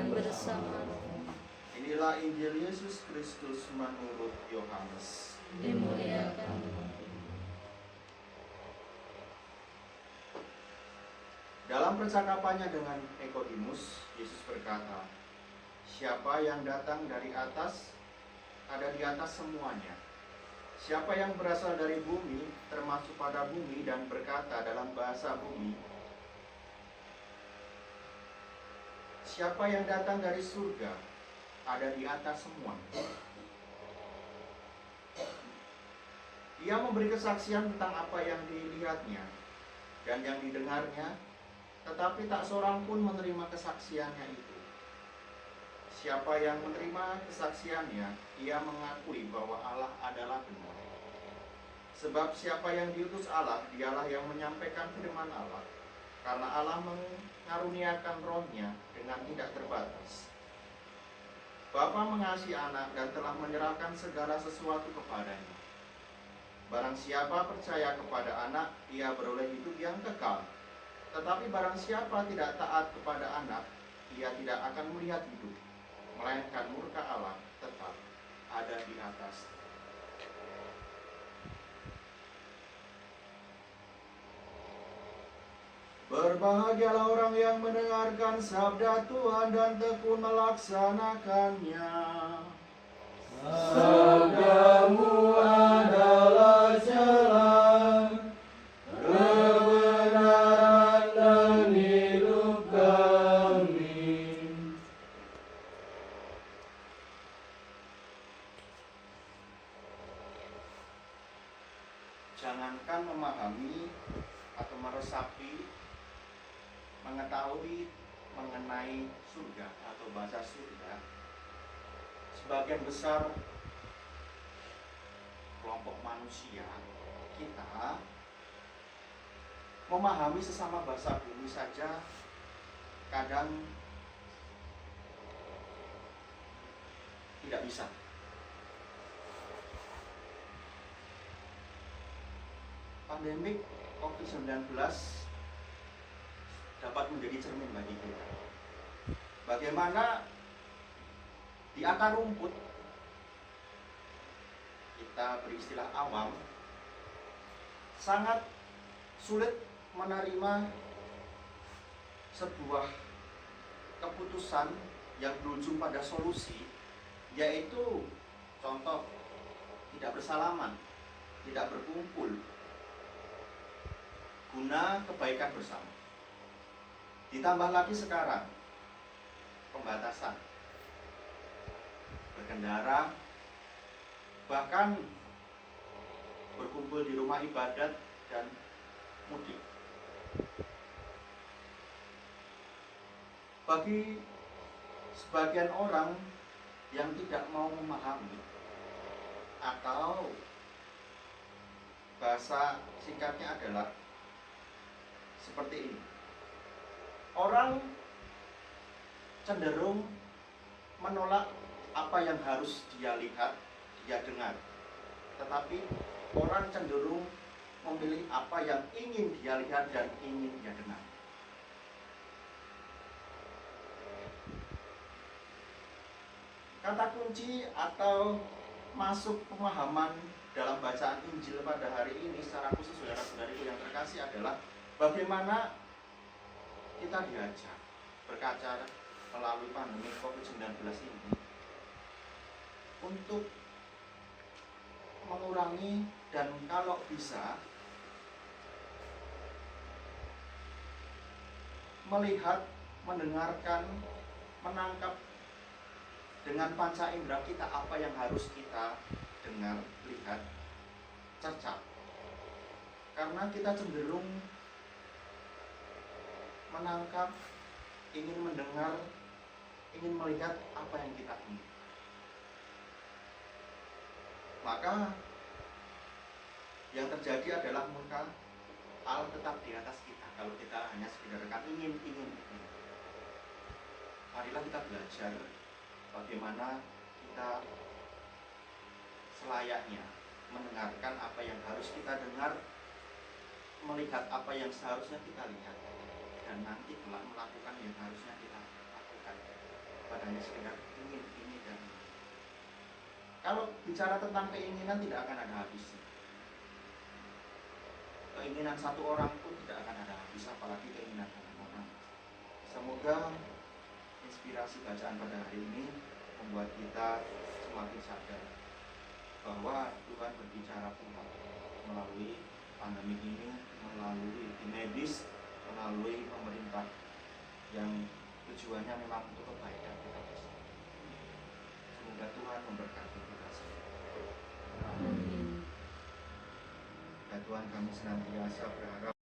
dan bersama Roh. Inilah Injil Yesus Kristus menurut Yohanes. Dimuliakan Tuhan. Dalam percakapannya dengan Nikodemus, Yesus berkata, "Siapa yang datang dari atas, ada di atas semuanya. Siapa yang berasal dari bumi, termasuk pada bumi dan berkata dalam bahasa bumi. Siapa yang datang dari surga, ada di atas semua. Ia memberi kesaksian tentang apa yang dilihatnya dan yang didengarnya, tetapi tak seorang pun menerima kesaksiannya itu. Siapa yang menerima kesaksiannya, ia mengakui bahwa Allah adalah benar. Sebab siapa yang diutus Allah, dialah yang menyampaikan firman Allah, karena Allah mengaruniakan Roh-Nya dengan tidak terbatas. Bapa mengasihi anak dan telah menyerahkan segala sesuatu kepadanya. Barang siapa percaya kepada anak, ia beroleh hidup yang kekal. Tetapi barang siapa tidak taat kepada anak, ia tidak akan melihat hidup, melainkan murka Allah tetap ada di atas. Berbahagialah orang yang mendengarkan sabda Tuhan dan tekun melaksanakannya. Sabdamu adalah jalan kebenaran dan hidup kami. Jangankan memahami atau meresapi, mengetahui mengenai surga atau bahasa surga, sebagian besar kelompok manusia kita memahami sesama bahasa bumi saja kadang tidak bisa. Pandemik COVID-19 dapat menjadi cermin bagi kita. Bagaimana di akar rumput, kita beristilah awam, sangat sulit menerima sebuah keputusan yang berujung pada solusi, yaitu contoh, tidak bersalaman, tidak berkumpul, guna kebaikan bersama. Ditambah lagi sekarang pembatasan berkendara, bahkan berkumpul di rumah ibadat dan mudik. Bagi sebagian orang yang tidak mau memahami, atau bahasa singkatnya adalah seperti ini. Orang cenderung menolak apa yang harus dia lihat, dia dengar. Tetapi orang cenderung memilih apa yang ingin dia lihat dan ingin dia dengar. Kata kunci atau masuk pemahaman dalam bacaan Injil pada hari ini secara khusus saudara-saudariku yang terkasih adalah bagaimana kita diajak berkaca melalui pandemi COVID-19 ini untuk mengurangi dan kalau bisa melihat, mendengarkan, menangkap dengan panca indera kita apa yang harus kita dengar, lihat, cercap. Karena kita cenderung menangkap, ingin mendengar, ingin melihat apa yang kita ingin. Maka yang terjadi adalah murka Allah tetap di atas kita kalau kita hanya sekedar ingin. Marilah kita belajar bagaimana kita selayaknya mendengarkan apa yang harus kita dengar, melihat apa yang seharusnya kita lihat, dan nanti kelak melakukan yang harusnya kita lakukan. hanya sekedar ingin ini dan ini. Kalau bicara tentang keinginan tidak akan ada habisnya. Keinginan satu orang pun tidak akan ada habis, apalagi keinginan banyak orang. Semoga inspirasi bacaan pada hari ini membuat kita semakin sadar bahwa Tuhan berbicara pula melalui pandemi ini, melalui tim medis, melalui pemerintah yang tujuannya memang untuk kebaikan kita bersama. Semoga Tuhan memberkati kita semua. Amin. Ya Tuhan, kami senantiasa berharap